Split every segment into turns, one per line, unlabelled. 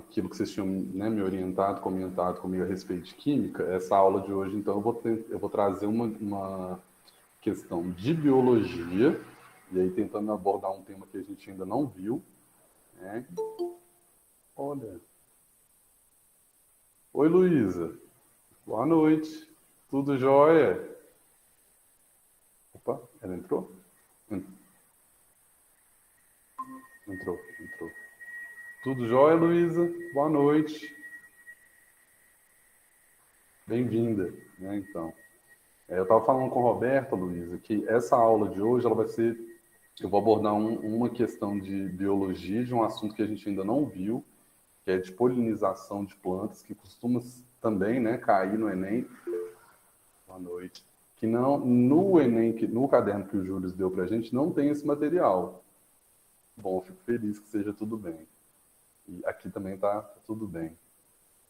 aquilo que vocês tinham, né, me orientado, comentado comigo a respeito de química, essa aula de hoje, então, eu vou trazer uma questão de biologia, e aí tentando abordar um tema que a gente ainda não viu, né? Olha. Oi, Luísa. Boa noite. Tudo jóia? Opa, ela entrou? Entrou. Tudo jóia, Luísa? Boa noite. Bem-vinda, né, então. Eu estava falando com a Roberta, Luísa, que essa aula de hoje, ela vai ser... Eu vou abordar uma questão de biologia, de um assunto que a gente ainda não viu, que é de polinização de plantas, que costuma também, né, cair no Enem. Boa noite. Que não, no Enem, no caderno que o Júlio deu para a gente, não tem esse material. Bom, eu fico feliz que seja tudo bem. E aqui também tá tudo bem.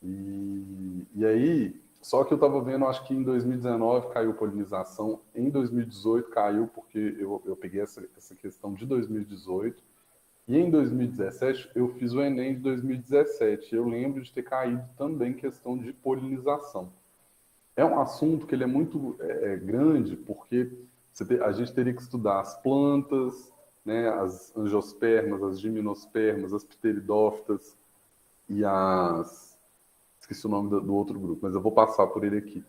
E aí, só que eu estava vendo, acho que em 2019 caiu polinização, em 2018 caiu, porque eu peguei essa questão de 2018, e em 2017 eu fiz o Enem de 2017. Eu lembro de ter caído também questão de polinização. É um assunto que ele é muito grande, porque a gente teria que estudar as plantas, né, as angiospermas, as gimnospermas, as pteridófitas e as... Esqueci o nome do outro grupo, mas eu vou passar por ele aqui.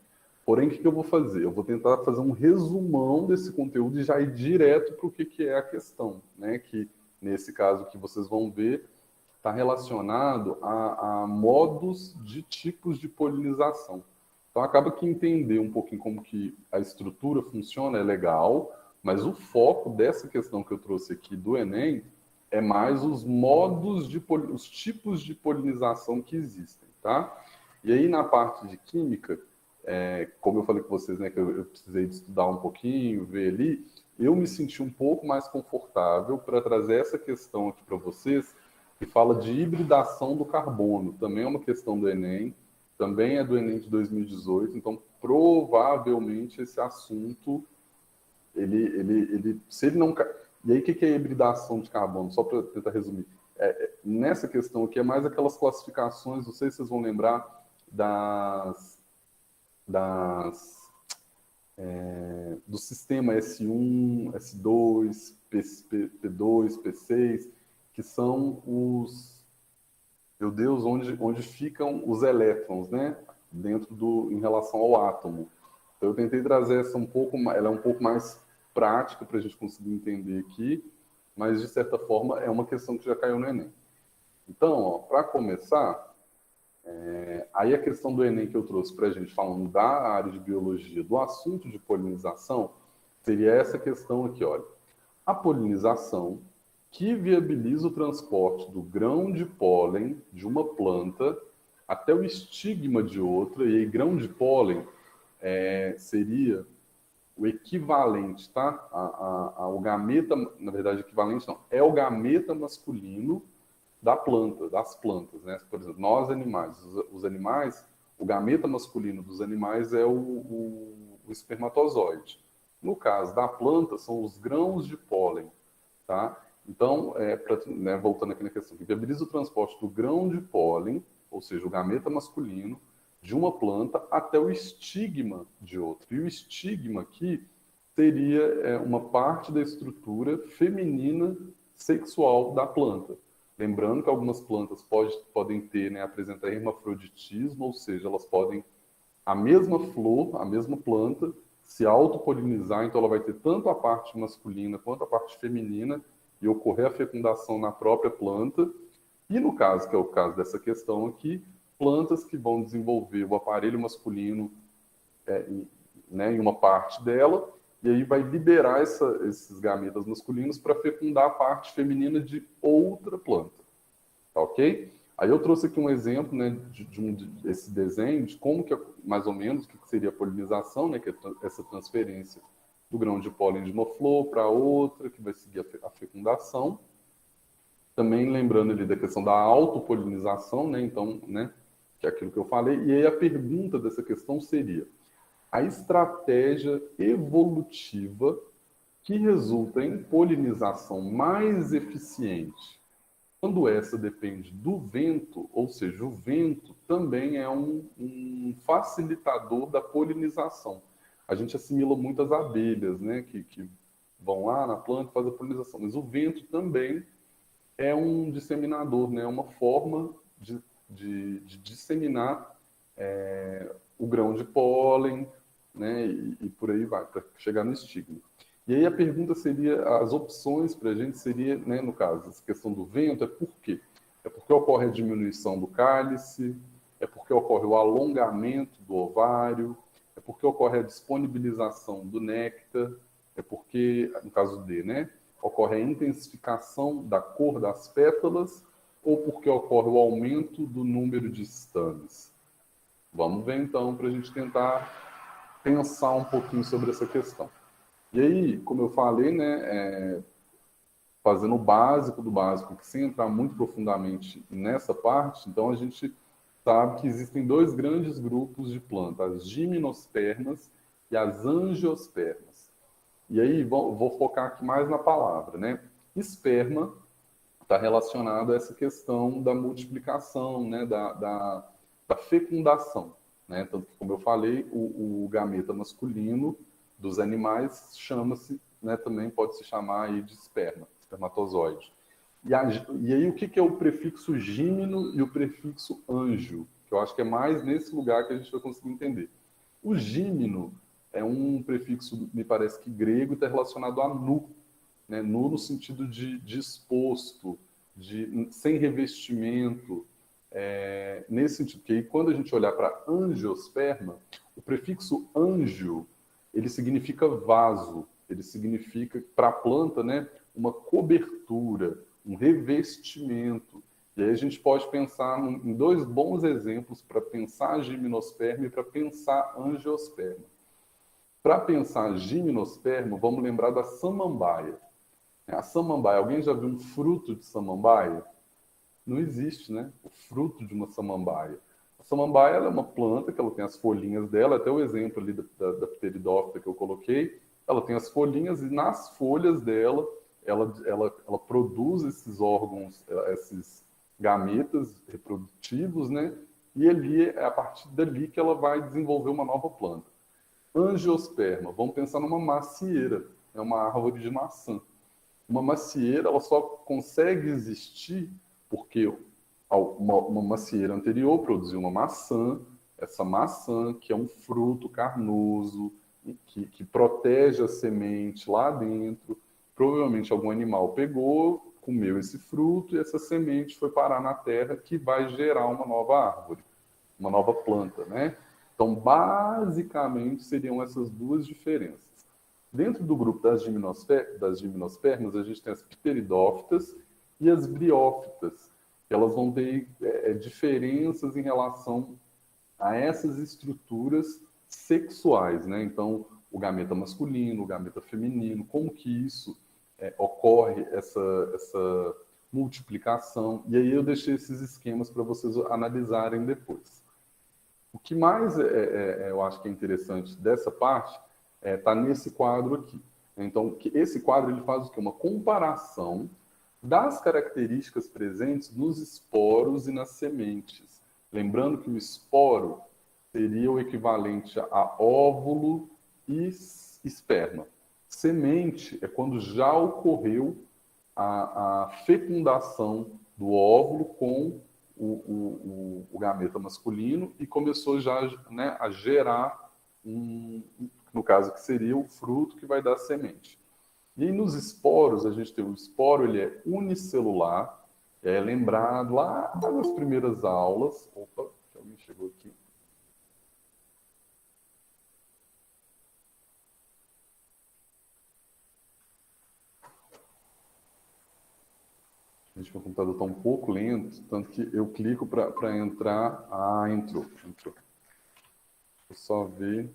Porém, o que eu vou fazer? Eu vou tentar fazer um resumão desse conteúdo e já ir direto para o que é a questão, né? Que, nesse caso que vocês vão ver, está relacionado a modos de tipos de polinização. Então, acaba que entender um pouquinho como que a estrutura funciona é legal, mas o foco dessa questão que eu trouxe aqui do Enem é mais os modos os tipos de polinização que existem, tá? E aí, na parte de química, como eu falei com vocês, né, que eu precisei de estudar um pouquinho, ver ali, eu me senti um pouco mais confortável para trazer essa questão aqui para vocês, que fala de hibridação do carbono. Também é uma questão do Enem, também é do Enem de 2018, então provavelmente esse assunto, se ele não... E aí, o que é hibridação de carbono? Só para tentar resumir. Nessa questão aqui, é mais aquelas classificações, não sei se vocês vão lembrar, do sistema S1, S2, P2, P6, que são os... Meu Deus, onde ficam os elétrons, né? Em relação ao átomo. Então, eu tentei trazer ela é um pouco mais prática para a gente conseguir entender aqui, mas, de certa forma, é uma questão que já caiu no Enem. Então, para começar, aí a questão do Enem que eu trouxe para a gente, falando da área de biologia, do assunto de polinização, seria essa questão aqui, olha. A polinização, que viabiliza o transporte do grão de pólen de uma planta até o estigma de outra, e aí grão de pólen seria o equivalente, tá? Ao gameta, na verdade, equivalente não, é o gameta masculino da planta, das plantas, né? Por exemplo, nós animais, os animais, o gameta masculino dos animais é o espermatozoide. No caso da planta, são os grãos de pólen, tá? Então, né, voltando aqui na questão, que viabiliza o transporte do grão de pólen, ou seja, o gameta masculino, de uma planta até o estigma de outra. E o estigma aqui seria uma parte da estrutura feminina sexual da planta. Lembrando que algumas plantas podem ter, né, apresentar hermafroditismo, ou seja, elas podem, a mesma flor, a mesma planta, se autopolinizar, então ela vai ter tanto a parte masculina quanto a parte feminina e ocorrer a fecundação na própria planta. E no caso, que é o caso dessa questão aqui, plantas que vão desenvolver o aparelho masculino né, em uma parte dela, e aí vai liberar esses gametas masculinos para fecundar a parte feminina de outra planta. Tá ok? Aí eu trouxe aqui um exemplo, né, desse desenho, de como que, mais ou menos, o que seria a polinização, né, que é essa transferência do grão de pólen de uma flor para outra, que vai seguir a fecundação. Também lembrando ali da questão da autopolinização, né, então, né, que é aquilo que eu falei. E aí a pergunta dessa questão seria: a estratégia evolutiva que resulta em polinização mais eficiente quando essa depende do vento, ou seja, o vento também é um facilitador da polinização. A gente assimila muitas abelhas, né, que vão lá na planta e fazem a polinização, mas o vento também é um disseminador, né, uma forma de disseminar o grão de pólen, né, e por aí vai, para chegar no estigma. E aí a pergunta seria, as opções para a gente seria, né, no caso, essa questão do vento, é por quê? É porque ocorre a diminuição do cálice, é porque ocorre o alongamento do ovário, é porque ocorre a disponibilização do néctar, é porque, no caso D, né, ocorre a intensificação da cor das pétalas, ou porque ocorre o aumento do número de estames. Vamos ver então, para a gente tentar pensar um pouquinho sobre essa questão. E aí, como eu falei, né, fazendo o básico do básico, que sem entrar muito profundamente nessa parte, então a gente sabe que existem dois grandes grupos de plantas, as gimnospermas e as angiospermas. E aí, vou focar aqui mais na palavra, né? Esperma está relacionado a essa questão da multiplicação, né, da fecundação, né? Tanto que, como eu falei, o gameta masculino dos animais chama-se, né, também pode se chamar aí de esperma, espermatozoide. E aí o que é o prefixo gímino e o prefixo ângio? Que eu acho que é mais nesse lugar que a gente vai conseguir entender. O gímino é um prefixo, me parece que grego, e está relacionado a nu, né? Nu no sentido de exposto, sem revestimento, nesse sentido. Porque aí, quando a gente olhar para angiosperma, o prefixo ângio, ele significa vaso, ele significa, para a planta, né, uma cobertura, um revestimento. E aí a gente pode pensar em dois bons exemplos para pensar gimnosperma e para pensar angiosperma. Para pensar gimnosperma, vamos lembrar da samambaia. A samambaia, alguém já viu um fruto de samambaia? Não existe, né? O fruto de uma samambaia. A samambaia ela é uma planta que ela tem as folhinhas dela, até o exemplo ali da pteridófita que eu coloquei, ela tem as folhinhas e nas folhas dela ela produz esses órgãos, esses gametas reprodutivos, né? E ali é a partir dali que ela vai desenvolver uma nova planta. Angiosperma, vamos pensar numa macieira, é uma árvore de maçã. Uma macieira ela só consegue existir porque uma macieira anterior produziu uma maçã, essa maçã, que é um fruto carnoso, que protege a semente lá dentro, provavelmente algum animal pegou, comeu esse fruto e essa semente foi parar na terra, que vai gerar uma nova árvore, uma nova planta, né? Então, basicamente, seriam essas duas diferenças. Dentro do grupo das gimnospermas, a gente tem as pteridófitas e as briófitas. Elas vão ter diferenças em relação a essas estruturas sexuais, né? Então, o gameta masculino, o gameta feminino, como que isso ocorre, essa multiplicação. E aí eu deixei esses esquemas para vocês analisarem depois. O que mais eu acho que é interessante dessa parte está nesse quadro aqui. Então, esse quadro ele faz o quê? Uma comparação das características presentes nos esporos e nas sementes. Lembrando que o esporo seria o equivalente a óvulo e esperma. Semente é quando já ocorreu a fecundação do óvulo com o gameta masculino e começou já, né, a gerar, no caso que seria o fruto que vai dar semente. E aí, nos esporos, a gente tem o esporo, ele é unicelular, lembrado lá nas primeiras aulas. Opa, alguém chegou aqui. Gente, meu computador está um pouco lento, tanto que eu clico para entrar. Ah, entrou. Vou só ver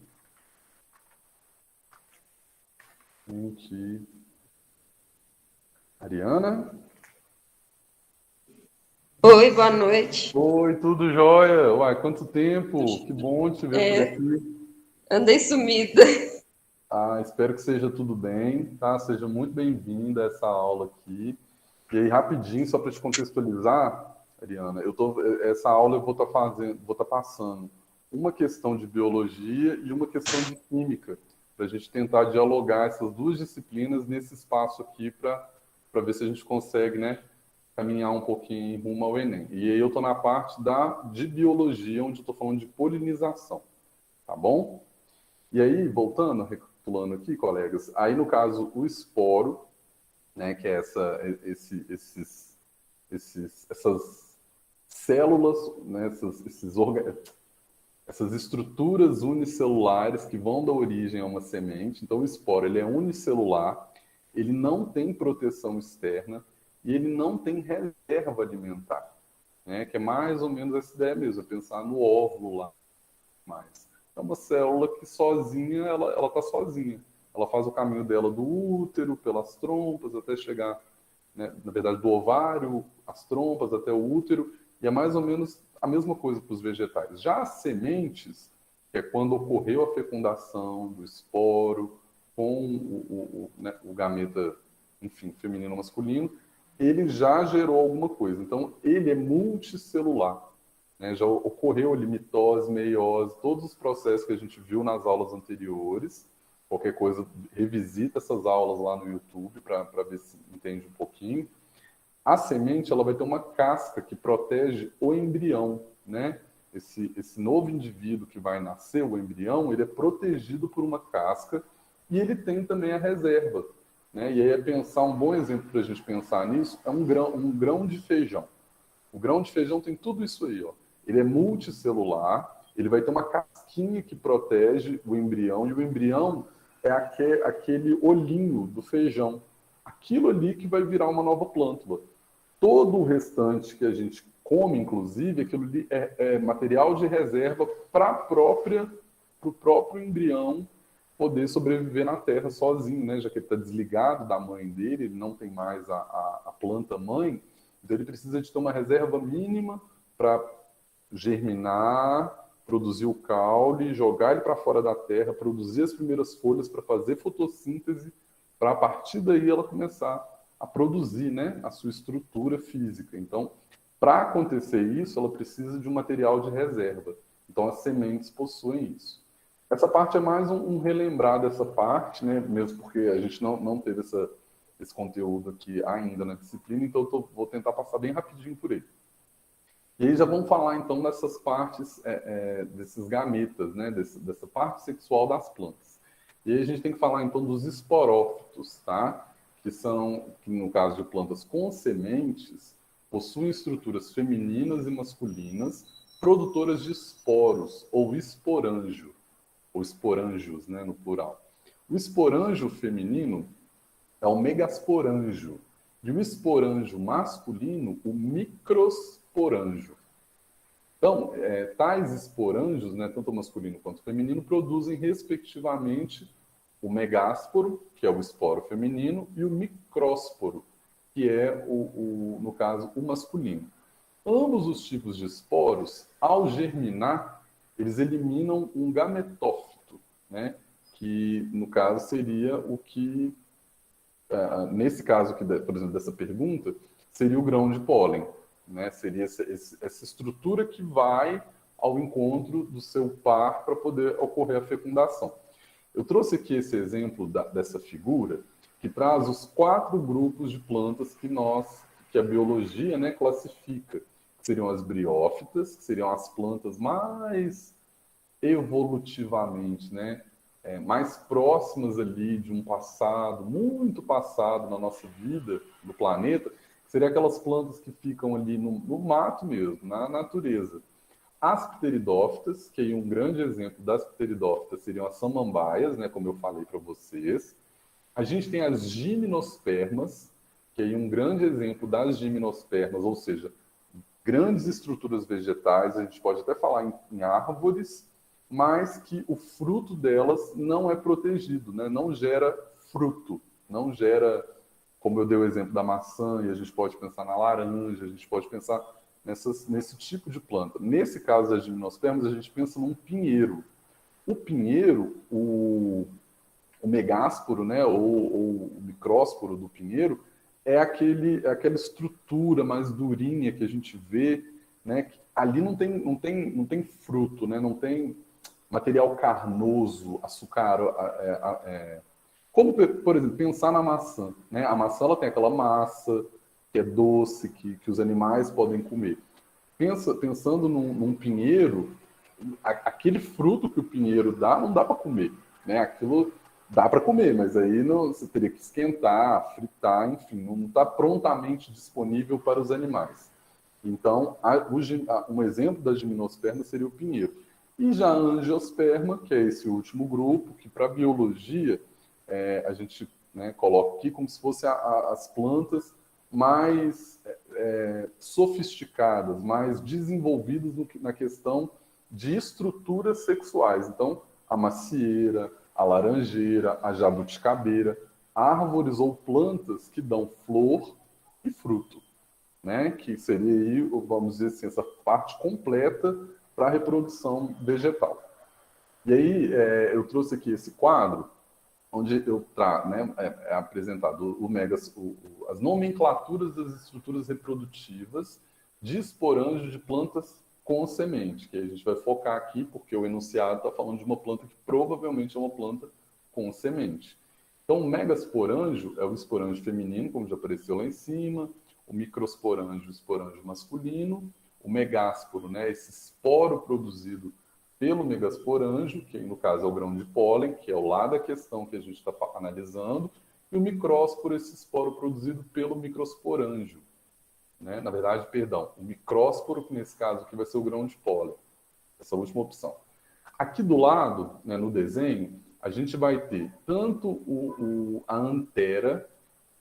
aqui. Ariana?
Oi, boa noite.
Oi, tudo jóia? Uai, quanto tempo? Que bom te ver por aqui.
Andei sumida.
Ah, espero que seja tudo bem, tá? Seja muito bem-vinda a essa aula aqui. E aí, rapidinho, só para te contextualizar, Ariana, essa aula eu vou estar passando uma questão de biologia e uma questão de química, para a gente tentar dialogar essas duas disciplinas nesse espaço aqui, para ver se a gente consegue, né, caminhar um pouquinho rumo ao Enem. E aí eu estou na parte de biologia, onde eu estou falando de polinização, tá bom? E aí, voltando, recapitulando aqui, colegas, aí no caso o esporo, né, que é essas células, né, essas estruturas unicelulares que vão dar origem a uma semente. Então, o esporo ele é unicelular, ele não tem proteção externa e ele não tem reserva alimentar, né, que é mais ou menos essa ideia mesmo, é pensar no óvulo lá mais. É uma célula que sozinha, ela está sozinha. Ela faz o caminho dela do útero, pelas trompas, até chegar, né, na verdade, do ovário, as trompas, até o útero, e é mais ou menos a mesma coisa para os vegetais. Já as sementes, que é quando ocorreu a fecundação do esporo com né, o gameta, enfim, feminino ou masculino, ele já gerou alguma coisa. Então, ele é multicelular. Né, já ocorreu ali mitose, meiose, todos os processos que a gente viu nas aulas anteriores. Qualquer coisa, revisita essas aulas lá no YouTube para ver se entende um pouquinho. A semente ela vai ter uma casca que protege o embrião, né? Esse novo indivíduo que vai nascer, o embrião, ele é protegido por uma casca e ele tem também a reserva, né? E aí é pensar, um bom exemplo para a gente pensar nisso é um grão de feijão. O grão de feijão tem tudo isso aí, ó. Ele é multicelular, ele vai ter uma casquinha que protege o embrião, e o embrião é aquele olhinho do feijão. Aquilo ali que vai virar uma nova plântula. Todo o restante que a gente come, inclusive, aquilo ali é material de reserva para o próprio embrião poder sobreviver na Terra sozinho, né? Já que ele está desligado da mãe dele, ele não tem mais a planta mãe, então ele precisa de ter uma reserva mínima para germinar, produzir o caule, jogar ele para fora da terra, produzir as primeiras folhas para fazer fotossíntese, para a partir daí ela começar a produzir, né, a sua estrutura física. Então, para acontecer isso, ela precisa de um material de reserva. Então, as sementes possuem isso. Essa parte é mais um relembrar dessa parte, né, mesmo porque a gente não teve esse conteúdo aqui ainda na disciplina, então vou tentar passar bem rapidinho por ele. E aí já vamos falar, então, dessas partes, desses gametas, né? Dessa parte sexual das plantas. E aí a gente tem que falar, então, dos esporófitos, tá? Que no caso de plantas com sementes, possuem estruturas femininas e masculinas, produtoras de esporos, ou esporângio, ou esporângios, né, no plural. O esporângio feminino é o megasporângio. E o esporângio masculino, o microsporângio. Então, tais esporângios, né, tanto masculino quanto feminino, produzem, respectivamente, o megásporo, que é o esporo feminino, e o micrósporo, que é, no caso, o masculino. Ambos os tipos de esporos, ao germinar, eles eliminam um gametófito, né, que, no caso, seria o que nesse caso aqui, por exemplo, dessa pergunta, seria o grão de pólen, né? Seria essa estrutura que vai ao encontro do seu par para poder ocorrer a fecundação. Eu trouxe aqui esse exemplo dessa figura que traz os 4 grupos de plantas que a biologia, né, classifica. Que seriam as briófitas, que seriam as plantas mais evolutivamente, né, mais próximas ali de um passado, muito passado na nossa vida, no planeta, seriam aquelas plantas que ficam ali no mato mesmo, na natureza. As pteridófitas, que aí um grande exemplo das pteridófitas seriam as samambaias, né, como eu falei para vocês. A gente tem as gimnospermas, que aí um grande exemplo das gimnospermas, ou seja, grandes estruturas vegetais, a gente pode até falar em árvores, mas que o fruto delas não é protegido, né? Não gera fruto, não gera, como eu dei o exemplo da maçã, e a gente pode pensar na laranja, a gente pode pensar nesse tipo de planta. Nesse caso das gimnospermas, a gente pensa num pinheiro. O pinheiro, o megásporo, né, ou o micrósporo do pinheiro, é aquela estrutura mais durinha que a gente vê, né? Que ali não tem fruto, né? Não tem material carnoso, açúcar. Como, por exemplo, pensar na maçã, né? A maçã ela tem aquela massa que é doce, que os animais podem comer. Pensando num pinheiro, aquele fruto que o pinheiro dá, não dá para comer, né? Aquilo dá para comer, mas aí não, você teria que esquentar, fritar, enfim, não está prontamente disponível para os animais. Então, um exemplo da gimnosperma seria o pinheiro. E já a angiosperma, que é esse último grupo, que para a biologia a gente, né, coloca aqui como se fossem as plantas mais sofisticadas, mais desenvolvidas na questão de estruturas sexuais. Então, a macieira, a laranjeira, a jabuticabeira, árvores ou plantas que dão flor e fruto, né? Que seria aí, vamos dizer assim, essa parte completa para a reprodução vegetal. E aí eu trouxe aqui esse quadro onde eu trago, né, é apresentado as nomenclaturas das estruturas reprodutivas de esporângios de plantas com semente, que a gente vai focar aqui, porque o enunciado está falando de uma planta que provavelmente é uma planta com semente. Então, o megasporângio é o esporângio feminino, como já apareceu lá em cima, o microsporângio, o esporângio masculino, o megásporo, né, esse esporo produzido pelo megasporângio, que no caso é o grão de pólen, que é o lado da questão que a gente está analisando, e o micrósporo, esse esporo produzido pelo microsporângio. Né? Na verdade, perdão, o micrósporo, que nesse caso aqui vai ser o grão de pólen, essa última opção. Aqui do lado, né, no desenho, a gente vai ter tanto a antera,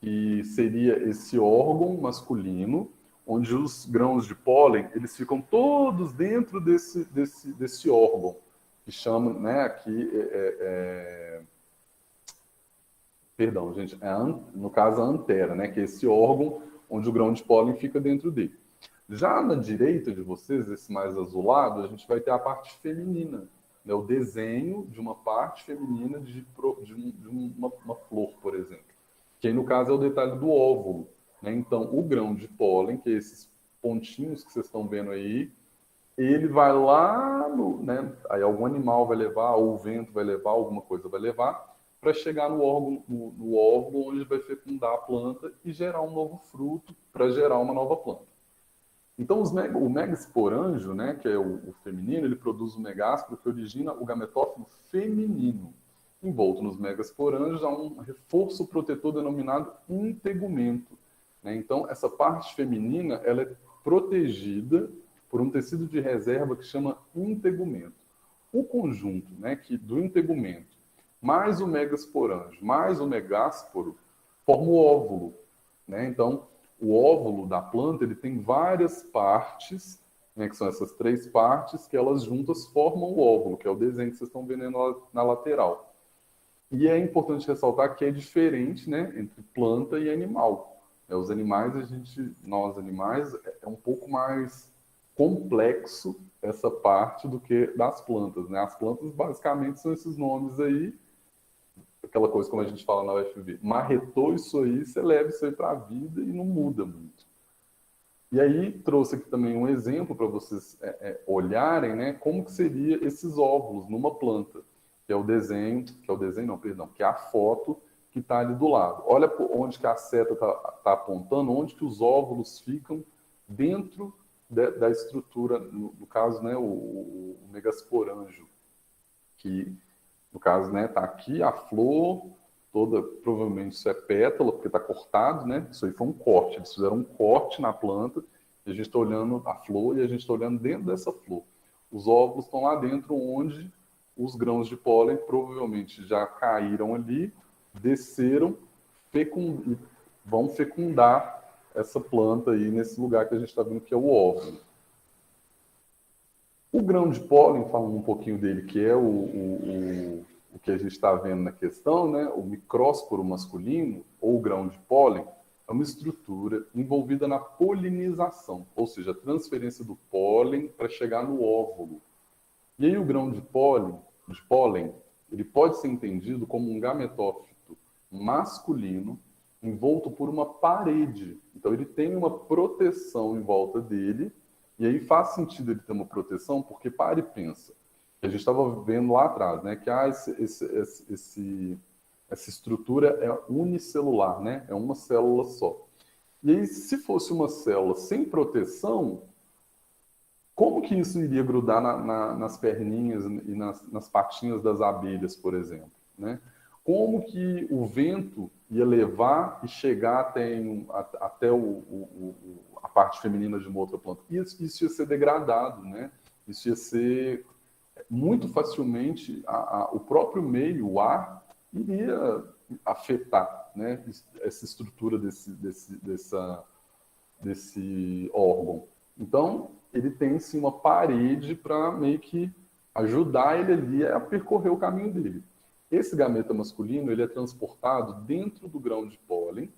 que seria esse órgão masculino, onde os grãos de pólen eles ficam todos dentro desse órgão, que chama, né, aqui, perdão, gente, no caso a antera, né, que é esse órgão onde o grão de pólen fica dentro dele. Já na direita de vocês, esse mais azulado, a gente vai ter a parte feminina, né, o desenho de uma parte feminina de uma flor, por exemplo. Que aí, no caso, é o detalhe do óvulo. Né? Então, o grão de pólen, que é esses pontinhos que vocês estão vendo aí, ele vai lá, né? Aí algum animal vai levar, ou o vento vai levar, alguma coisa vai levar, para chegar no órgão, no óvulo, onde vai fecundar a planta e gerar um novo fruto para gerar uma nova planta. Então, o megasporângio, né, que é o feminino, ele produz o megásporo, que origina o gametófilo feminino. Envolto nos megasporângios há um reforço protetor denominado integumento. Né? Então, essa parte feminina ela é protegida por um tecido de reserva que chama integumento. O conjunto, né, do integumento mais o megasporângio mais o megásporo forma o óvulo. Né? Então, o óvulo da planta ele tem várias partes, né, que são essas três partes, que elas juntas formam o óvulo, que é o desenho que vocês estão vendo na lateral. E é importante ressaltar que é diferente, né, entre planta e animal. Os animais, nós animais, é um pouco mais complexo essa parte do que das plantas. Né? As plantas basicamente são esses nomes aí, aquela coisa como a gente fala na UFV, marretou isso aí, você leva isso aí para a vida e não muda muito. E aí trouxe aqui também um exemplo para vocês olharem, né, como que seria esses óvulos numa planta, que é o desenho não, perdão, que é a foto que está ali do lado. Olha onde que a seta está apontando, onde que os óvulos ficam dentro da estrutura, no caso, né, o megasporângio, que no caso, né, tá aqui a flor toda, provavelmente isso é pétala, porque está cortado, né? Isso aí foi um corte. Eles fizeram um corte na planta e a gente está olhando a flor e a gente está olhando dentro dessa flor. Os óvulos estão lá dentro, onde os grãos de pólen provavelmente já caíram ali, desceram, vão fecundar essa planta aí nesse lugar que a gente está vendo que é o óvulo. O grão de pólen, falando um pouquinho dele, que é o que a gente está vendo na questão, né? O micrósporo masculino, ou grão de pólen, é uma estrutura envolvida na polinização, ou seja, a transferência do pólen para chegar no óvulo. E aí o grão de pólen, ele pode ser entendido como um gametófito masculino, envolto por uma parede. Então, ele tem uma proteção em volta dele, e aí faz sentido ele ter uma proteção, porque para e pensa. A gente estava vendo lá atrás, né, que essa estrutura é unicelular, né, é uma célula só. E aí, se fosse uma célula sem proteção, como que isso iria grudar nas perninhas e nas patinhas das abelhas, por exemplo, né? Como que o vento ia levar e chegar até a parte feminina de uma outra planta? Isso ia ser degradado, né? Isso ia ser muito facilmente o próprio meio, o ar, iria afetar, né, essa estrutura desse órgão. Então, ele tem sim uma parede para meio que ajudar ele ali a percorrer o caminho dele. Esse gameta masculino ele é transportado dentro do grão de pólen.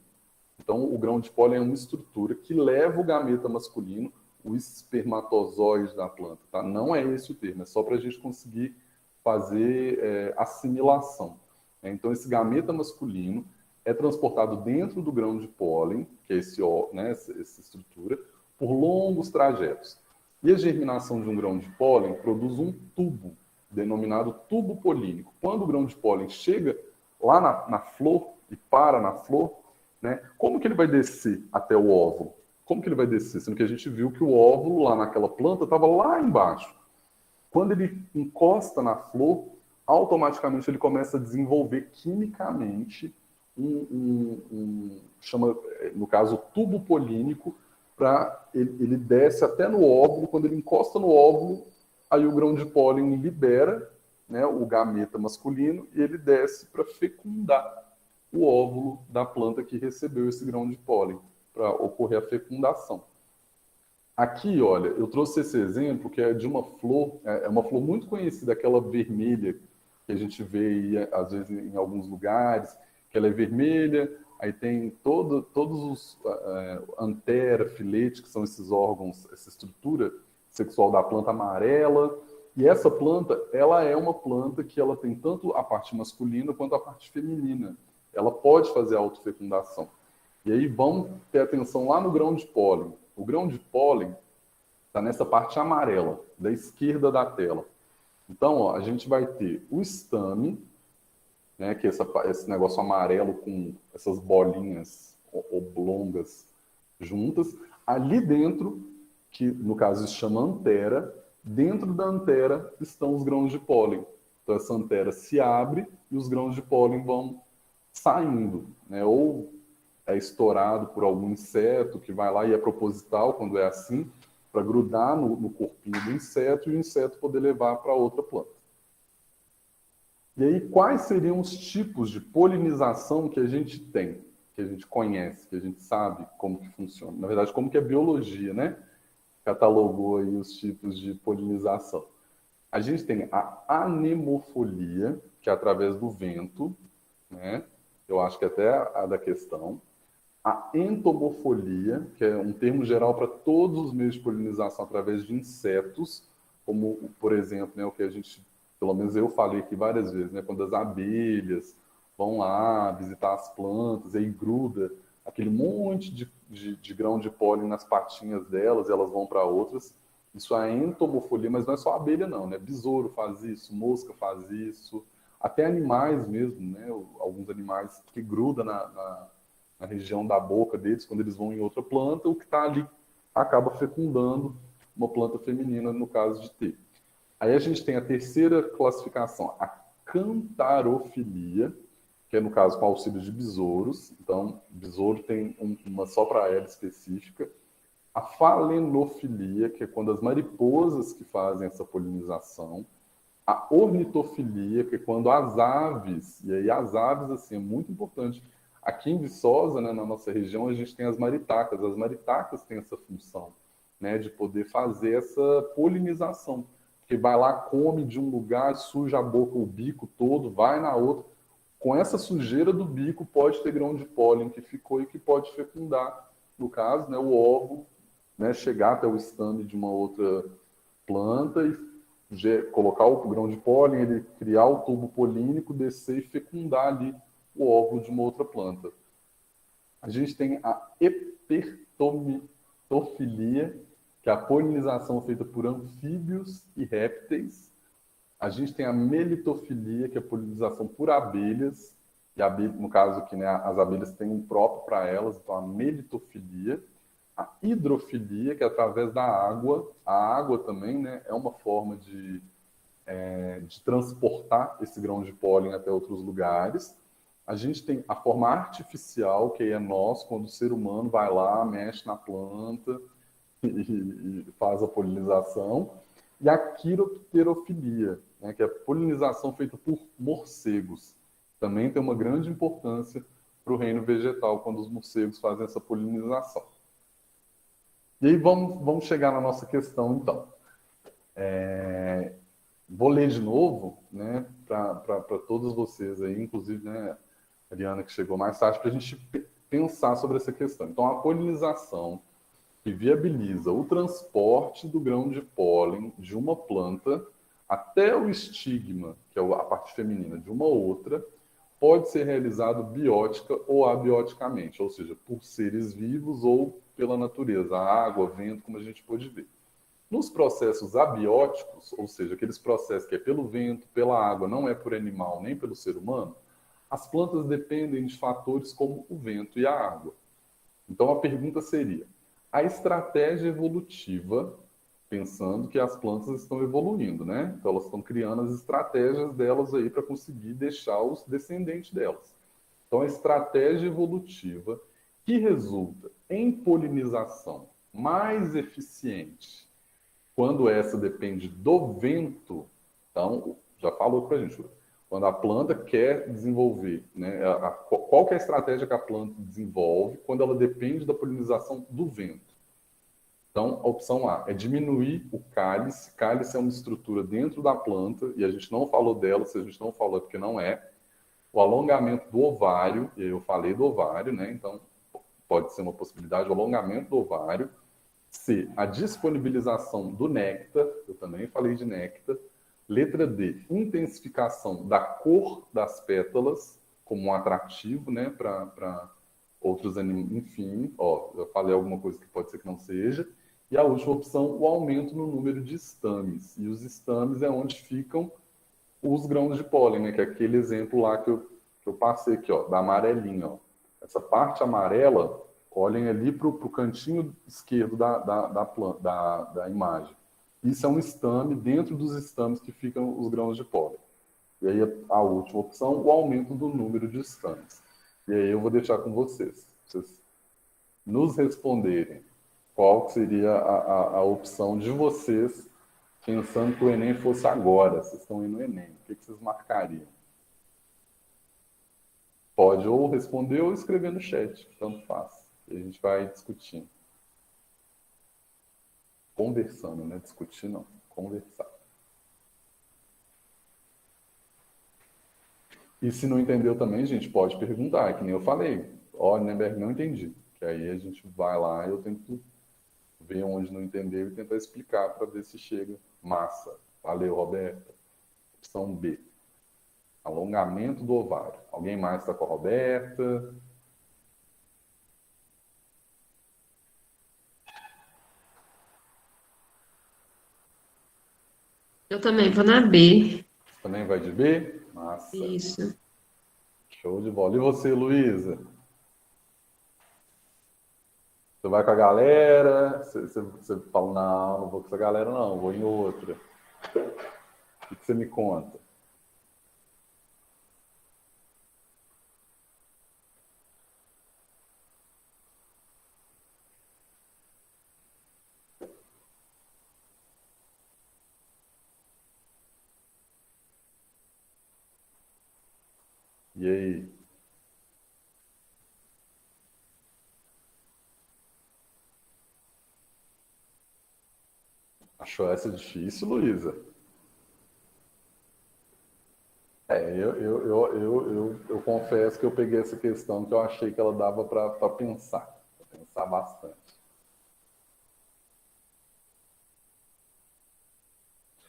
Então, o grão de pólen é uma estrutura que leva o gameta masculino, o espermatozoide da planta. Tá? Não é esse o termo, é só para a gente conseguir fazer assimilação. Então, esse gameta masculino é transportado dentro do grão de pólen, que é essa estrutura, por longos trajetos. E a germinação de um grão de pólen produz um tubo, denominado tubo polínico. Quando o grão de pólen chega lá na flor e para na flor, né, como que ele vai descer até o óvulo? Como que ele vai descer? Sendo que a gente viu que o óvulo lá naquela planta estava lá embaixo. Quando ele encosta na flor, automaticamente ele começa a desenvolver quimicamente chama, no caso, tubo polínico, ele desce até no óvulo. Quando ele encosta no óvulo, aí o grão de pólen libera, né, o gameta masculino, e ele desce para fecundar o óvulo da planta que recebeu esse grão de pólen, para ocorrer a fecundação. Aqui, olha, eu trouxe esse exemplo que é de uma flor, é uma flor muito conhecida, aquela vermelha que a gente vê aí, às vezes em alguns lugares, que ela é vermelha, aí tem todos os antera, filete, que são esses órgãos, essa estrutura sexual da planta amarela. E essa planta, ela é uma planta que ela tem tanto a parte masculina quanto a parte feminina. Ela pode fazer autofecundação. E aí vamos ter atenção lá no grão de pólen. O grão de pólen está nessa parte amarela, da esquerda da tela. Então, ó, a gente vai ter o estame, né, que é esse negócio amarelo com essas bolinhas oblongas juntas. Ali dentro, que no caso se chama antera, dentro da antera estão os grãos de pólen. Então, essa antera se abre e os grãos de pólen vão saindo, né? Ou é estourado por algum inseto que vai lá e é proposital, quando é assim, para grudar no corpinho do inseto e o inseto poder levar para outra planta. E aí, quais seriam os tipos de polinização que a gente tem, que a gente conhece, que a gente sabe como que funciona? Na verdade, como que a biologia, né, catalogou aí os tipos de polinização. A gente tem a anemofolia, que é através do vento, né? Eu acho que até a da questão. A entomofolia, que é um termo geral para todos os meios de polinização através de insetos, como, por exemplo, né, o que a gente, pelo menos eu falei aqui várias vezes, né, quando as abelhas vão lá visitar as plantas, e aí gruda aquele monte de grão de pólen nas patinhas delas, e elas vão para outras. Isso é a entomofolia, mas não é só a abelha não, né? Besouro faz isso, mosca faz isso, até animais mesmo, né? Alguns animais que grudam na região da boca deles, quando eles vão em outra planta, o que está ali acaba fecundando uma planta feminina, no caso de T. Aí a gente tem a terceira classificação, a cantarofilia, que é no caso com auxílio de besouros. Então, besouro tem uma só para ela específica. A falenofilia, que é quando as mariposas que fazem essa polinização. A ornitofilia, que é quando as aves, e aí as aves, assim, é muito importante. Aqui em Viçosa, né, na nossa região, a gente tem as maritacas. As maritacas têm essa função, né, de poder fazer essa polinização. Porque vai lá, come de um lugar, suja a boca, o bico todo, vai na outra. Com essa sujeira do bico, pode ter grão de pólen que ficou e que pode fecundar, no caso, né, o óvulo, né, chegar até o estame de uma outra planta e colocar o grão de pólen, ele criar o tubo polínico, descer e fecundar ali o óvulo de uma outra planta. A gente tem a epidermitofilia, que é a polinização feita por anfíbios e répteis. A gente tem a melitofilia, que é a polinização por abelhas. E abelha, no caso aqui, né, as abelhas têm um próprio para elas, então a melitofilia. A hidrofilia, que é através da água. A água também, né, é uma forma de transportar esse grão de pólen até outros lugares. A gente tem a forma artificial, que é nós, quando o ser humano vai lá, mexe na planta e faz a polinização. E a quiropterofilia, né, que é a polinização feita por morcegos. Também tem uma grande importância para o reino vegetal, quando os morcegos fazem essa polinização. E aí vamos chegar na nossa questão, então. Vou ler de novo, né, para todos vocês aí, inclusive, né, a Ariana, que chegou mais tarde, para a gente pensar sobre essa questão. Então, a polinização que viabiliza o transporte do grão de pólen de uma planta até o estigma, que é a parte feminina, de uma outra, pode ser realizado biótica ou abioticamente, ou seja, por seres vivos ou pela natureza, água, vento, como a gente pode ver. Nos processos abióticos, ou seja, aqueles processos que é pelo vento, pela água, não é por animal nem pelo ser humano, as plantas dependem de fatores como o vento e a água. Então a pergunta seria: a estratégia evolutiva, pensando que as plantas estão evoluindo, né? Então elas estão criando as estratégias delas aí para conseguir deixar os descendentes delas. Então a estratégia evolutiva que resulta em polinização mais eficiente quando essa depende do vento, então, já falou para a gente, quando a planta quer desenvolver, né, qual que é a estratégia que a planta desenvolve quando ela depende da polinização do vento? Então, a opção A é diminuir o cálice. Cálice é uma estrutura dentro da planta, e a gente não falou dela, se a gente não falou é porque não é. O alongamento do ovário, e eu falei do ovário, né? Então, pode ser uma possibilidade, o alongamento do ovário. C, a disponibilização do néctar, eu também falei de néctar. Letra D, intensificação da cor das pétalas, como um atrativo, né, para outros animais. Enfim, ó, eu falei alguma coisa que pode ser que não seja. E a última opção, o aumento no número de estames. E os estames é onde ficam os grãos de pólen, né, que é aquele exemplo lá que eu passei aqui, ó, da amarelinha. Ó. Essa parte amarela, olhem ali para o cantinho esquerdo da imagem. Isso é um estame, dentro dos estames que ficam os grãos de pólen. E aí a última opção, o aumento do número de estames. E aí eu vou deixar com vocês nos responderem qual seria a opção de vocês, pensando que o Enem fosse agora. Vocês estão indo no Enem, o que vocês marcariam? Pode ou responder ou escrever no chat, tanto faz. E a gente vai discutindo. Conversando, né? Discutir não, conversar. E se não entendeu também, gente, pode perguntar, que nem eu falei. Ó, Nenberg, não entendi. Que aí a gente vai lá e eu tento ver onde não entendeu e tentar explicar para ver se chega. Massa. Valeu, Roberta. Opção B. Alongamento do ovário. Alguém mais está com a Roberta?
Eu também vou na B.
Também vai de B? Massa.
Isso.
Show de bola. E você, Luísa? Você vai com a galera? Você fala, não vou com essa galera não, vou em outra. O que você me conta? E aí? Achou essa difícil, Luísa? Eu confesso que eu peguei essa questão que eu achei que ela dava para pensar bastante.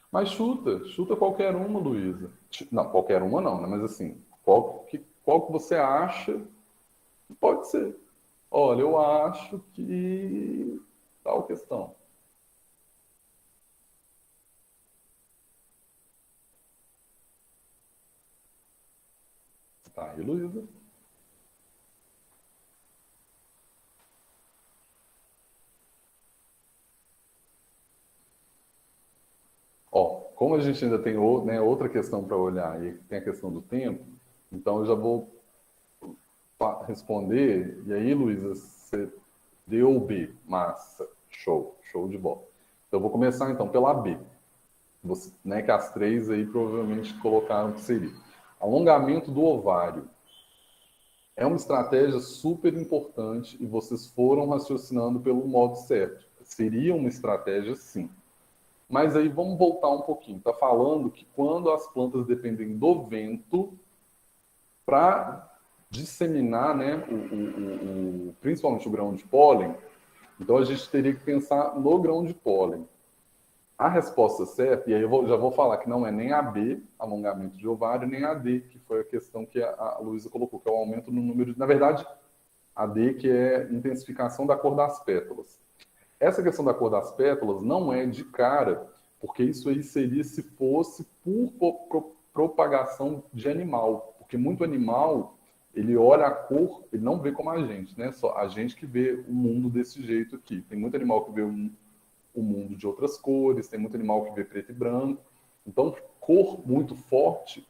Mas chuta qualquer uma, Luísa. Não, qualquer uma não, né? Mas assim, qual que você acha que pode ser? Olha, eu acho que tal questão. Tá aí, Luísa. Ó, como a gente ainda tem né, outra questão para olhar, e tem a questão do tempo, então eu já vou responder. E aí, Luísa, você deu B. Massa. Show. Show de bola. Então, eu vou começar então pela B. Você, né, que as três aí provavelmente colocaram que seria. Alongamento do ovário. É uma estratégia super importante e vocês foram raciocinando pelo modo certo. Seria uma estratégia, sim. Mas aí vamos voltar um pouquinho. Está falando que quando as plantas dependem do vento para disseminar, né, principalmente o grão de pólen, então a gente teria que pensar no grão de pólen. A resposta certa, e aí já vou falar que não é nem a B, alongamento de ovário, nem a D, que foi a questão que a Luísa colocou, que é o aumento no número de. Na verdade, a D, que é intensificação da cor das pétalas. Essa questão da cor das pétalas não é de cara, porque isso aí seria se fosse por propagação de animal. Porque muito animal, ele olha a cor, ele não vê como a gente, né? Só a gente que vê o mundo desse jeito aqui. Tem muito animal que vê o mundo de outras cores, tem muito animal que vê preto e branco. Então, cor muito forte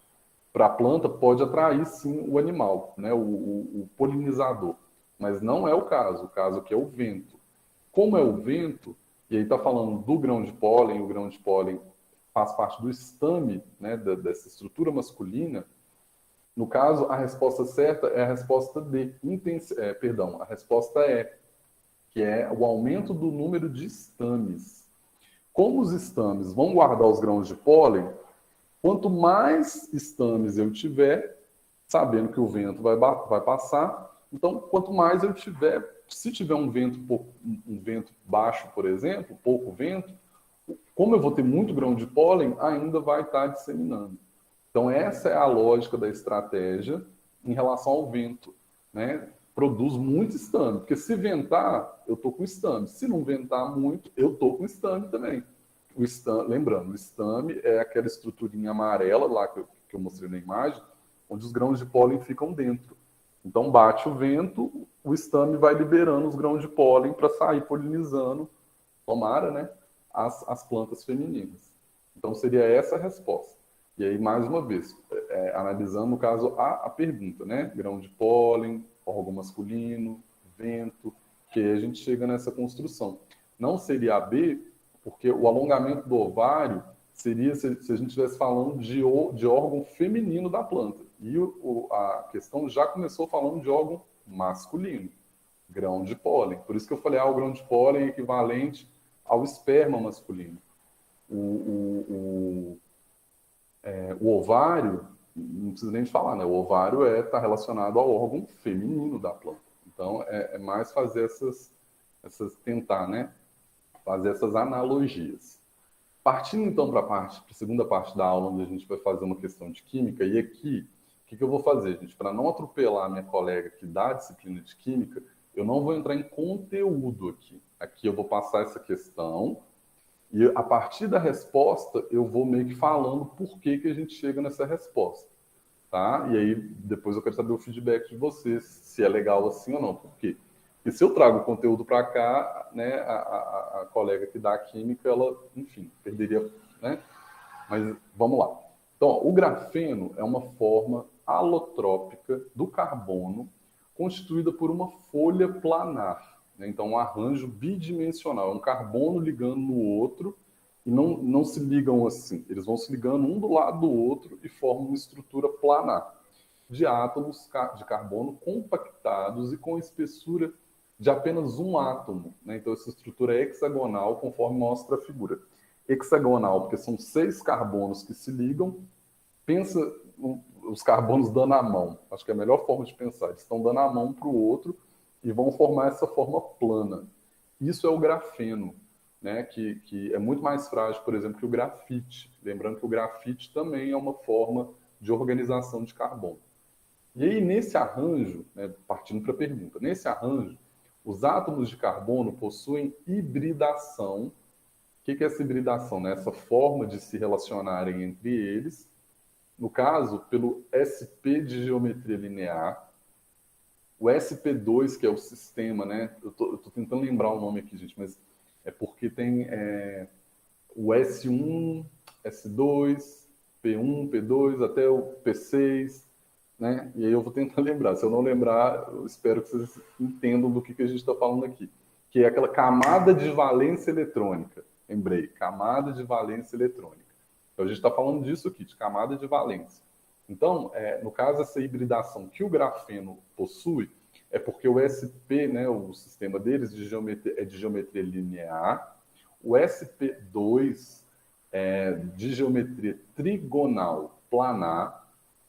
para a planta pode atrair sim o animal, né? O polinizador. Mas não é o caso. O caso aqui é o vento. Como é o vento, e aí está falando do grão de pólen, o grão de pólen faz parte do estame, né, dessa estrutura masculina. No caso, a resposta certa é a resposta D, perdão, a resposta E, que é o aumento do número de estames. Como os estames vão guardar os grãos de pólen, quanto mais estames eu tiver, sabendo que o vento vai passar, então quanto mais eu tiver, se tiver um vento baixo, por exemplo, pouco vento, como eu vou ter muito grão de pólen, ainda vai estar disseminando. Então essa é a lógica da estratégia em relação ao vento, né? Produz muito estame, porque se ventar, eu estou com estame. Se não ventar muito, eu estou com estame também. O estame, lembrando, o estame é aquela estruturinha amarela lá que eu mostrei na imagem, onde os grãos de pólen ficam dentro. Então bate o vento, o estame vai liberando os grãos de pólen para sair polinizando, tomara, né, as plantas femininas. Então seria essa a resposta. E aí, mais uma vez, analisando, no caso, a pergunta, né? Grão de pólen, órgão masculino, vento, que aí a gente chega nessa construção. Não seria a B, porque o alongamento do ovário seria se a gente estivesse falando de órgão feminino da planta. E a questão já começou falando de órgão masculino, grão de pólen. Por isso que eu falei, o grão de pólen é equivalente ao esperma masculino. O ovário, não precisa nem falar, né? O ovário está relacionado ao órgão feminino da planta. Então, é mais fazer tentar, né? Fazer essas analogias. Partindo então para a segunda parte da aula, onde a gente vai fazer uma questão de química, e aqui, o que eu vou fazer, gente? Para não atropelar a minha colega que dá a disciplina de química, eu não vou entrar em conteúdo aqui. Aqui eu vou passar essa questão, e a partir da resposta, eu vou meio que falando por que a gente chega nessa resposta, tá? E aí, depois eu quero saber o feedback de vocês, se é legal assim ou não. Por quê? Porque se eu trago o conteúdo para cá, né, a colega que dá a química, ela, enfim, perderia, né? Mas vamos lá. Então, ó, o grafeno é uma forma alotrópica do carbono constituída por uma folha planar, né? Então, um arranjo bidimensional, é um carbono ligando no outro e não se ligam assim, eles vão se ligando um do lado do outro e formam uma estrutura planar de átomos de carbono compactados e com espessura de apenas um átomo, né? Então, essa estrutura é hexagonal, conforme mostra a figura. Hexagonal, porque são 6 carbonos que se ligam. Pensa os carbonos dando a mão. Acho que é a melhor forma de pensar. Eles estão dando a mão para o outro e vão formar essa forma plana. Isso é o grafeno, né? Que é muito mais frágil, por exemplo, que o grafite. Lembrando que o grafite também é uma forma de organização de carbono. E aí, nesse arranjo, né, partindo para a pergunta, nesse arranjo, os átomos de carbono possuem hibridação. O que é essa hibridação? Né? Essa forma de se relacionarem entre eles, no caso, pelo sp de geometria linear, o sp2, que é o sistema, né? Eu tô tentando lembrar o nome aqui, gente, mas é porque tem o S1, S2, P1, P2, até o P6, né? E aí eu vou tentar lembrar. Se eu não lembrar, eu espero que vocês entendam do que a gente está falando aqui. Que é aquela camada de valência eletrônica. Lembrei, camada de valência eletrônica. Então a gente está falando disso aqui, de camada de valência. Então, no caso, essa hibridação que o grafeno possui é porque o sp, né, o sistema deles é de geometria linear, o sp2 é de geometria trigonal planar,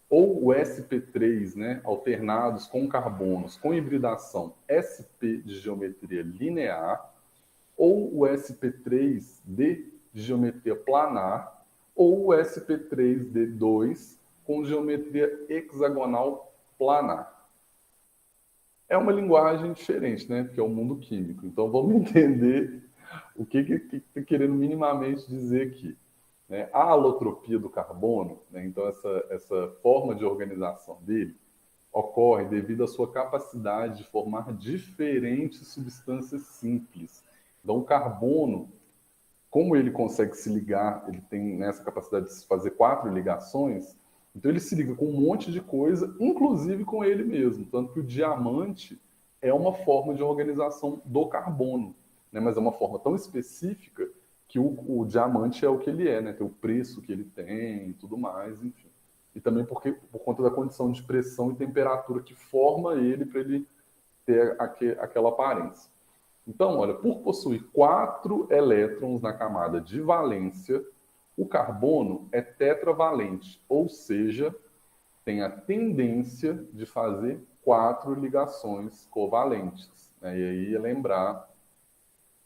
ou o sp3, né, alternados com carbonos com hibridação sp de geometria linear, ou o sp3d de geometria planar, ou o sp3d2 com geometria hexagonal planar. É uma linguagem diferente, né? Porque é o mundo químico. Então, vamos entender o que está querendo minimamente dizer aqui. Né? A alotropia do carbono, né? Então, essa forma de organização dele ocorre devido à sua capacidade de formar diferentes substâncias simples. Então, o carbono, como ele consegue se ligar, ele tem essa capacidade de fazer 4 ligações, então ele se liga com um monte de coisa, inclusive com ele mesmo. Tanto que o diamante é uma forma de organização do carbono, né? Mas é uma forma tão específica que o diamante é o que ele é, né? Tem o preço que ele tem e tudo mais, enfim. E também por conta da condição de pressão e temperatura que forma ele para ele ter aquela aparência. Então, olha, por possuir 4 elétrons na camada de valência, o carbono é tetravalente, ou seja, tem a tendência de fazer 4 ligações covalentes. Né? E aí é lembrar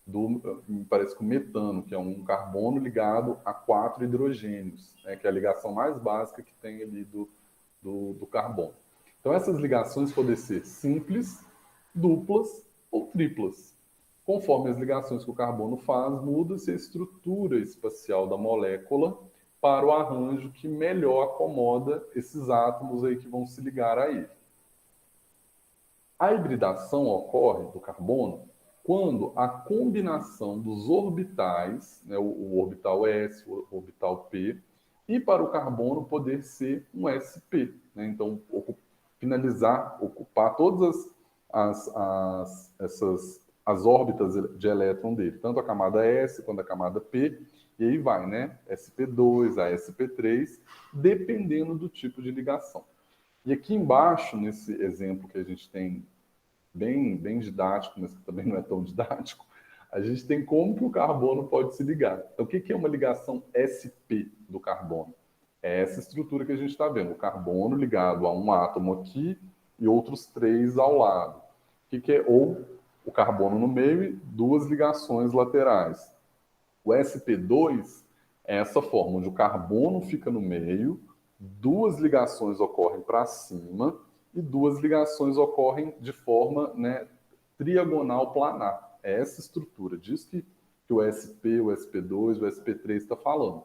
me parece que o metano, que é um carbono ligado a 4 hidrogênios, né? Que é a ligação mais básica que tem ali do carbono. Então, essas ligações podem ser simples, duplas ou triplas. Conforme as ligações que o carbono faz, muda-se a estrutura espacial da molécula para o arranjo que melhor acomoda esses átomos aí que vão se ligar a ele. A hibridação ocorre do carbono quando a combinação dos orbitais, né, o orbital S, o orbital P, e para o carbono poder ser um sp. Né? Então, ocupar todas as órbitas de elétron dele, tanto a camada S quanto a camada P, e aí vai, né? sp2 a sp3, dependendo do tipo de ligação. E aqui embaixo, nesse exemplo que a gente tem, bem didático, mas que também não é tão didático, a gente tem como que o carbono pode se ligar. Então, o que é uma ligação sp do carbono? É essa estrutura que a gente está vendo, o carbono ligado a um átomo aqui e outros 3 ao lado. O que é? Ou o carbono no meio e 2 ligações laterais. O sp2 é essa forma, onde o carbono fica no meio, 2 ligações ocorrem para cima e 2 ligações ocorrem de forma, né, triagonal planar. É essa estrutura, disso que o sp, o sp2, o sp3 está falando.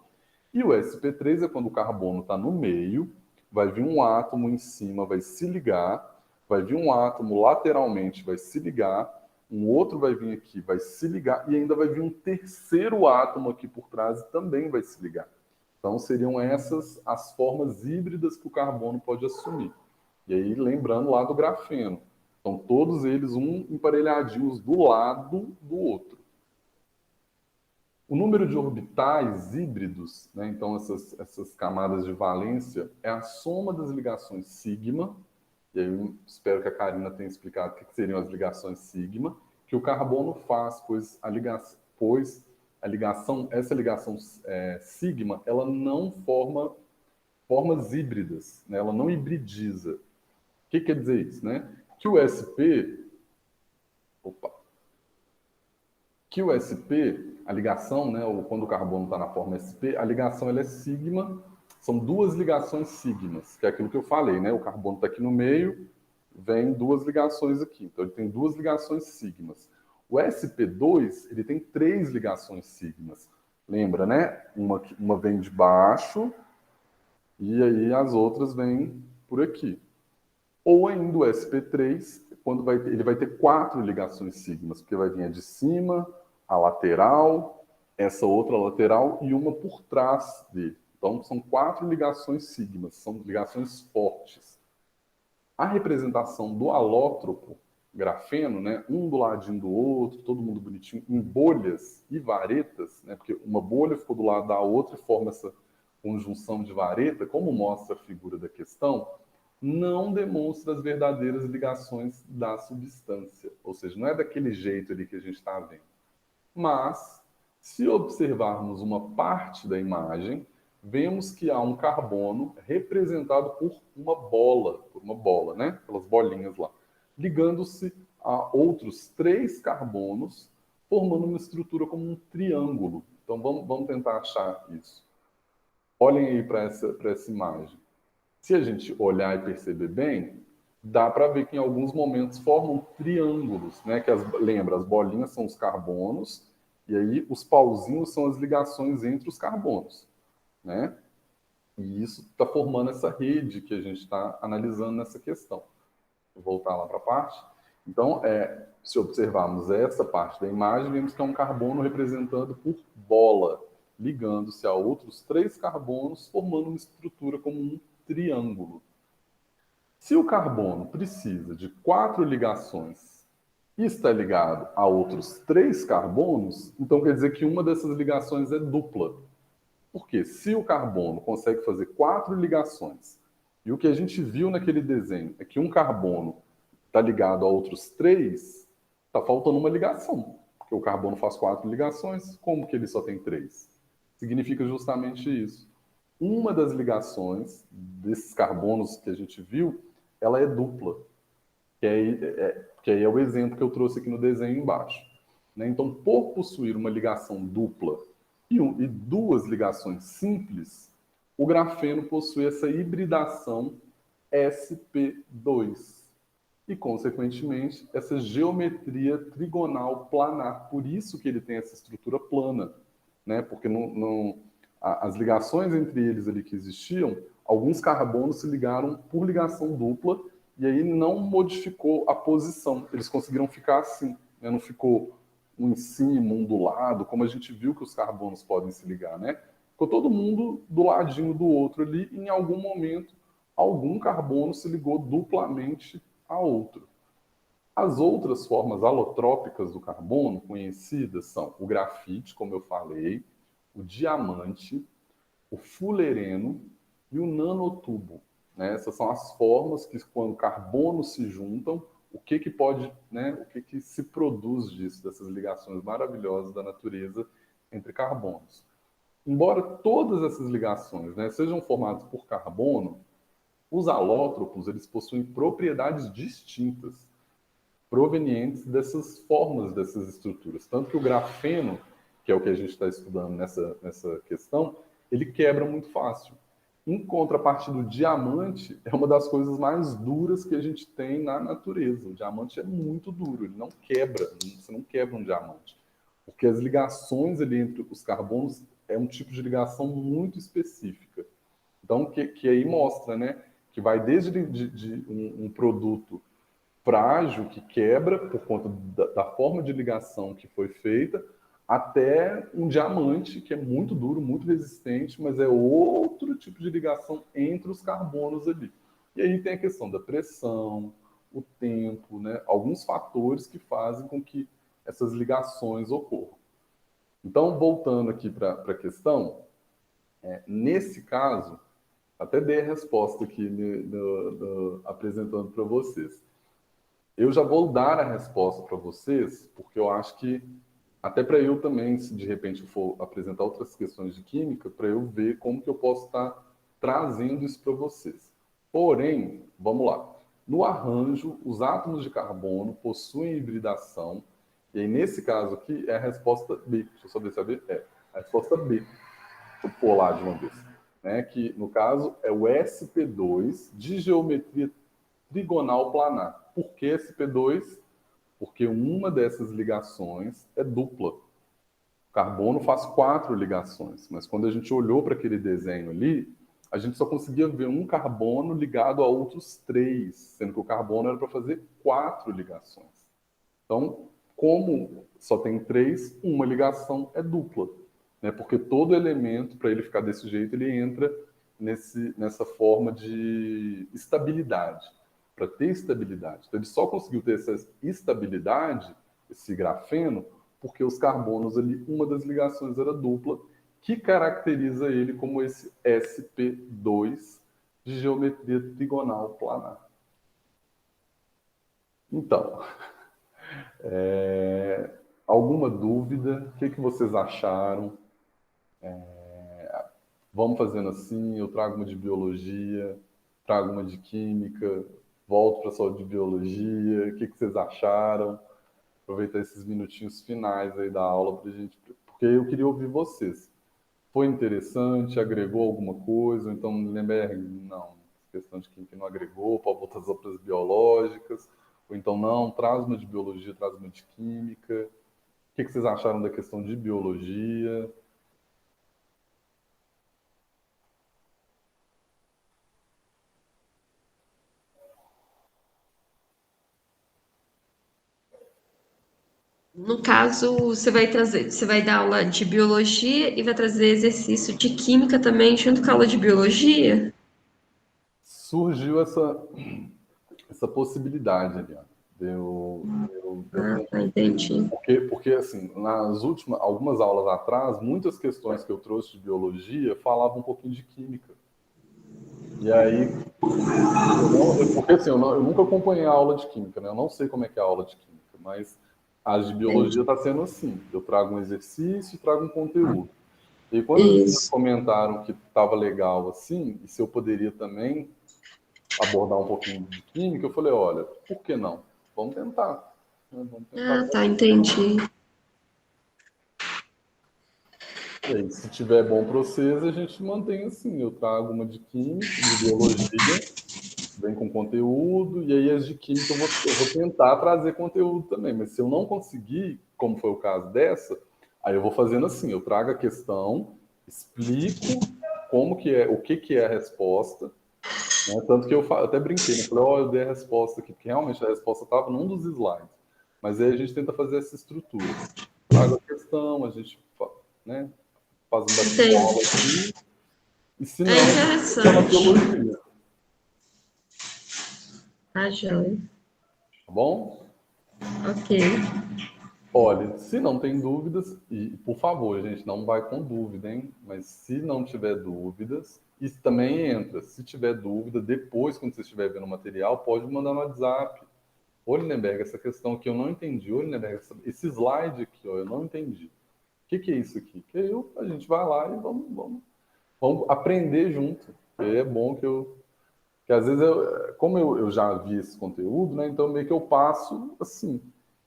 E o sp3 é quando o carbono está no meio, vai vir um átomo em cima, vai se ligar, vai vir um átomo lateralmente, vai se ligar, um outro vai vir aqui, vai se ligar, e ainda vai vir um terceiro átomo aqui por trás e também vai se ligar. Então, seriam essas as formas híbridas que o carbono pode assumir. E aí, lembrando lá do grafeno. Então, todos eles, emparelhadinhos do lado do outro. O número de orbitais híbridos, né, então essas camadas de valência, é a soma das ligações sigma, e aí eu espero que a Karina tenha explicado o que seriam as ligações sigma, que o carbono faz, pois essa ligação sigma, ela não forma formas híbridas, né? Ela não hibridiza. O que quer dizer isso? Né? Que o SP, a ligação, né, ou quando o carbono está na forma SP, a ligação ela é sigma, são 2 ligações sigmas, que é aquilo que eu falei, né? O carbono está aqui no meio, vem duas ligações aqui. Então, ele tem duas ligações sigmas. O sp2, ele tem três ligações sigmas. Lembra, né? Uma vem de baixo e aí as outras vêm por aqui. Ou ainda o sp3, ele vai ter quatro ligações sigmas, porque vai vir a de cima, a lateral, essa outra lateral e uma por trás dele. Então, são quatro ligações sigmas, são ligações fortes. A representação do alótropo, grafeno, né, um do ladinho do outro, todo mundo bonitinho, em bolhas e varetas, né, porque uma bolha ficou do lado da outra e forma essa conjunção de vareta, como mostra a figura da questão, não demonstra as verdadeiras ligações da substância. Ou seja, não é daquele jeito ali que a gente está vendo. Mas, se observarmos uma parte da imagem, vemos que há um carbono representado por uma bola, né? Pelas bolinhas lá, ligando-se a outros três carbonos, formando uma estrutura como um triângulo. Então, vamos tentar achar isso. Olhem aí para essa imagem. Se a gente olhar e perceber bem, dá para ver que em alguns momentos formam triângulos, né? Lembra, as bolinhas são os carbonos, e aí os pauzinhos são as ligações entre os carbonos, né? E isso está formando essa rede que a gente está analisando nessa questão. Vou voltar lá para a parte. Então, se observarmos essa parte da imagem, vemos que é um carbono representado por bola, ligando-se a outros três carbonos, formando uma estrutura como um triângulo. Se o carbono precisa de quatro ligações e está ligado a outros três carbonos, então quer dizer que uma dessas ligações é dupla. Porque se o carbono consegue fazer quatro ligações, e o que a gente viu naquele desenho é que um carbono está ligado a outros três, está faltando uma ligação. Porque o carbono faz quatro ligações, como que ele só tem três? Significa justamente isso. Uma das ligações desses carbonos que a gente viu, ela é dupla. Que aí é o exemplo que eu trouxe aqui no desenho embaixo. Né? Então, por possuir uma ligação dupla e duas ligações simples, o grafeno possui essa hibridação sp2 e, consequentemente, essa geometria trigonal planar. Por isso que ele tem essa estrutura plana, né? Porque as ligações entre eles ali que existiam, alguns carbonos se ligaram por ligação dupla e aí não modificou a posição. Eles conseguiram ficar assim, né? Não ficou um em cima, um do lado, como a gente viu que os carbonos podem se ligar, né? Ficou todo mundo do ladinho do outro ali e em algum momento algum carbono se ligou duplamente a outro. As outras formas alotrópicas do carbono conhecidas são o grafite, como eu falei, o diamante, o fulereno e o nanotubo. Né? Essas são as formas que, quando carbonos se juntam, o que pode, né? O que se produz disso, dessas ligações maravilhosas da natureza entre carbonos. Embora todas essas ligações, né, sejam formadas por carbono, os alótropos eles possuem propriedades distintas, provenientes dessas formas, dessas estruturas. Tanto que o grafeno, que é o que a gente está estudando nessa questão, ele quebra muito fácil. Em contrapartida, o diamante é uma das coisas mais duras que a gente tem na natureza. O diamante é muito duro, ele não quebra, você não quebra um diamante. Porque as ligações ali entre os carbonos é um tipo de ligação muito específica. Então, que aí mostra, né, que vai desde um produto frágil, que quebra por conta da forma de ligação que foi feita, até um diamante, que é muito duro, muito resistente, mas é outro tipo de ligação entre os carbonos ali. E aí tem a questão da pressão, o tempo, né? Alguns fatores que fazem com que essas ligações ocorram. Então, voltando aqui para a questão, nesse caso, até dei a resposta aqui apresentando para vocês. Eu já vou dar a resposta para vocês, porque eu acho que, até para eu também, se de repente eu for apresentar outras questões de química, para eu ver como que eu posso estar trazendo isso para vocês. Porém, vamos lá. No arranjo, os átomos de carbono possuem hibridação, e aí nesse caso aqui é a resposta B. Deixa eu só ver se é B. É, a resposta B. Deixa eu pôr lá de uma vez. Né, que no caso é o sp2 de geometria trigonal planar. Por que sp2? Porque uma dessas ligações é dupla. O carbono faz 4 ligações, mas quando a gente olhou para aquele desenho ali, a gente só conseguia ver um carbono ligado a outros 3, sendo que o carbono era para fazer 4 ligações. Então, como só tem 3, uma ligação é dupla, né? Porque todo elemento, para ele ficar desse jeito, ele entra nessa forma de estabilidade, para ter estabilidade. Então, ele só conseguiu ter essa estabilidade, esse grafeno, porque os carbonos ali, uma das ligações era dupla, que caracteriza ele como esse sp2 de geometria trigonal planar. Então, alguma dúvida? O que vocês acharam? Vamos fazendo assim, eu trago uma de biologia, trago uma de química, volto para a sua de biologia, o que vocês acharam? Aproveitar esses minutinhos finais aí da aula para gente, porque eu queria ouvir vocês. Foi interessante? Agregou alguma coisa? Então, Lemberg, não, questão de química não agregou, para voltar às outras biológicas, ou então não, traz uma de biologia, traz uma de química. O que vocês acharam da questão de biologia?
No caso, você vai dar aula de biologia e vai trazer exercício de química também junto com a aula de biologia?
Surgiu essa possibilidade ali, ó.
Ah, tá, entendi.
Porque assim, nas últimas, algumas aulas atrás, muitas questões que eu trouxe de biologia falavam um pouquinho de química. E aí, porque assim, eu nunca acompanhei a aula de química, né? Eu não sei como é que é a aula de química, mas a de biologia está sendo assim. Eu trago um exercício e trago um conteúdo. E quando as meninas
Isso.
comentaram que estava legal assim, e se eu poderia também abordar um pouquinho de química, eu falei, olha, por que não? Vamos tentar. Né? Vamos tentar.
Ah, tá, entendi.
E aí, se tiver bom para vocês, a gente mantém assim. Eu trago uma de química, de biologia, vem com conteúdo, e aí as de química eu vou tentar trazer conteúdo também. Mas se eu não conseguir, como foi o caso dessa, aí eu vou fazendo assim, eu trago a questão, explico como que é, o que é a resposta, né? Tanto que eu até brinquei, né? Falei, eu dei a resposta aqui, porque realmente a resposta estava num dos slides. Mas aí a gente tenta fazer essa estrutura. Trago a questão, a gente, né, faz um bate-bola
Entendi.
aqui, e se
É
não, fica na
interessante.
biologia,
Tá, joia.
tá bom?
Ok.
Olha, se não tem dúvidas, e por favor, gente, não vai com dúvida, hein? Mas se não tiver dúvidas, isso também entra. Se tiver dúvida, depois, quando você estiver vendo o material, pode mandar no WhatsApp. Ô, Lindenberg, essa questão aqui eu não entendi. Ô, Lindenberg, esse slide aqui, ó, eu não entendi. O que é isso aqui? Que aí a gente vai lá e vamos aprender junto. E é bom que às vezes, como eu já vi esse conteúdo, né? Então meio que eu passo assim.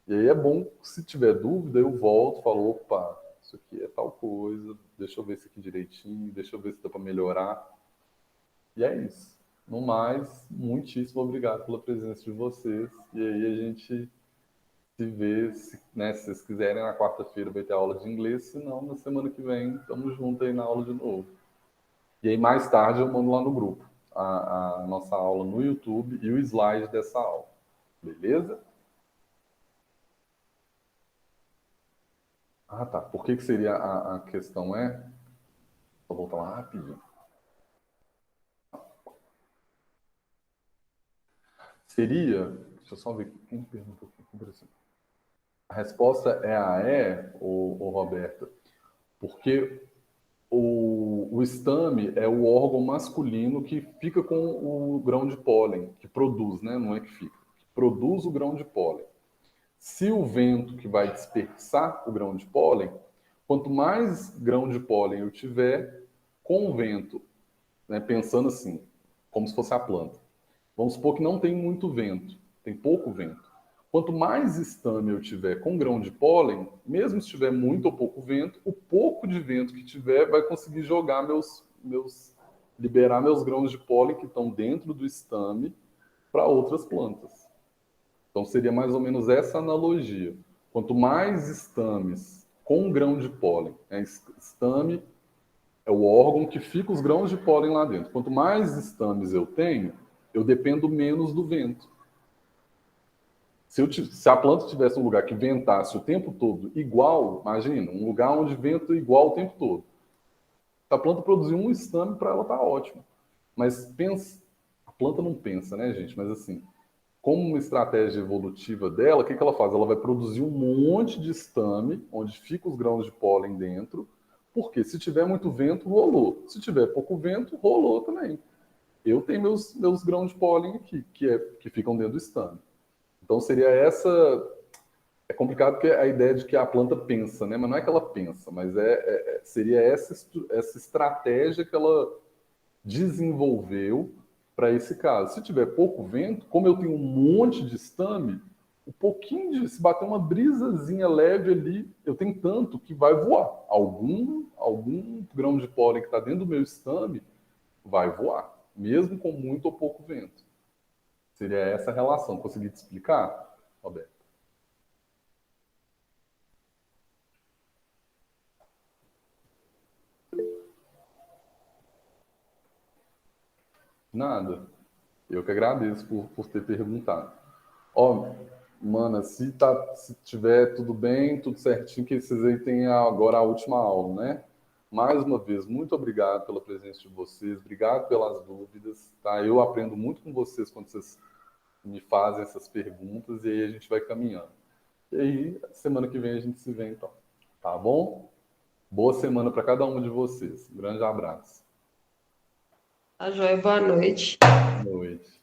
E aí é bom, se tiver dúvida, eu volto, falo, opa, isso aqui é tal coisa, deixa eu ver isso aqui direitinho, deixa eu ver se dá para melhorar. E é isso. No mais, muitíssimo obrigado pela presença de vocês. E aí a gente se vê, né, se vocês quiserem, na quarta-feira vai ter aula de inglês, se não, na semana que vem, estamos juntos aí na aula de novo. E aí mais tarde eu mando lá no grupo a nossa aula no YouTube e o slide dessa aula. Beleza? Ah, tá. Por que seria a questão é? Vou voltar lá rapidinho. Seria. Deixa eu só ver quem perguntou aqui. A resposta é a o Roberto, porque o estame é o órgão masculino que fica com o grão de pólen, que produz, né? Não é que fica, que produz o grão de pólen. Se o vento que vai dispersar o grão de pólen, quanto mais grão de pólen eu tiver com o vento, né, pensando assim, como se fosse a planta. Vamos supor que não tem muito vento, tem pouco vento. Quanto mais estame eu tiver com grão de pólen, mesmo se tiver muito ou pouco vento, o pouco de vento que tiver vai conseguir jogar liberar meus grãos de pólen que estão dentro do estame para outras plantas. Então, seria mais ou menos essa analogia. Quanto mais estames com grão de pólen, né? Estame é o órgão que fica os grãos de pólen lá dentro. Quanto mais estames eu tenho, eu dependo menos do vento. Se a planta tivesse um lugar que ventasse o tempo todo igual, imagina, um lugar onde venta igual o tempo todo. Se a planta produzir um estame, para ela tá ótimo. Mas pensa, a planta não pensa, né, gente? Mas assim, como uma estratégia evolutiva dela, o que ela faz? Ela vai produzir um monte de estame, onde ficam os grãos de pólen dentro, porque se tiver muito vento, rolou. Se tiver pouco vento, rolou também. Eu tenho meus grãos de pólen aqui, que ficam dentro do estame. Então seria essa. É complicado porque a ideia de que a planta pensa, né? Mas não é que ela pensa, mas seria essa estratégia que ela desenvolveu para esse caso. Se tiver pouco vento, como eu tenho um monte de estame, um pouquinho de. Se bater uma brisazinha leve ali, eu tenho tanto que vai voar. Algum grão de pólen que está dentro do meu estame vai voar, mesmo com muito ou pouco vento. Seria essa relação. Consegui te explicar, Roberto? Nada. Eu que agradeço por ter perguntado. Ó, mana, se tiver tudo bem, tudo certinho, que vocês aí têm agora a última aula, né? Mais uma vez, muito obrigado pela presença de vocês, obrigado pelas dúvidas, tá? Eu aprendo muito com vocês quando vocês me fazem essas perguntas e aí a gente vai caminhando. E aí, semana que vem a gente se vê então, tá bom? Boa semana para cada um de vocês. Um grande abraço.
Tá joia, boa noite.
Boa noite.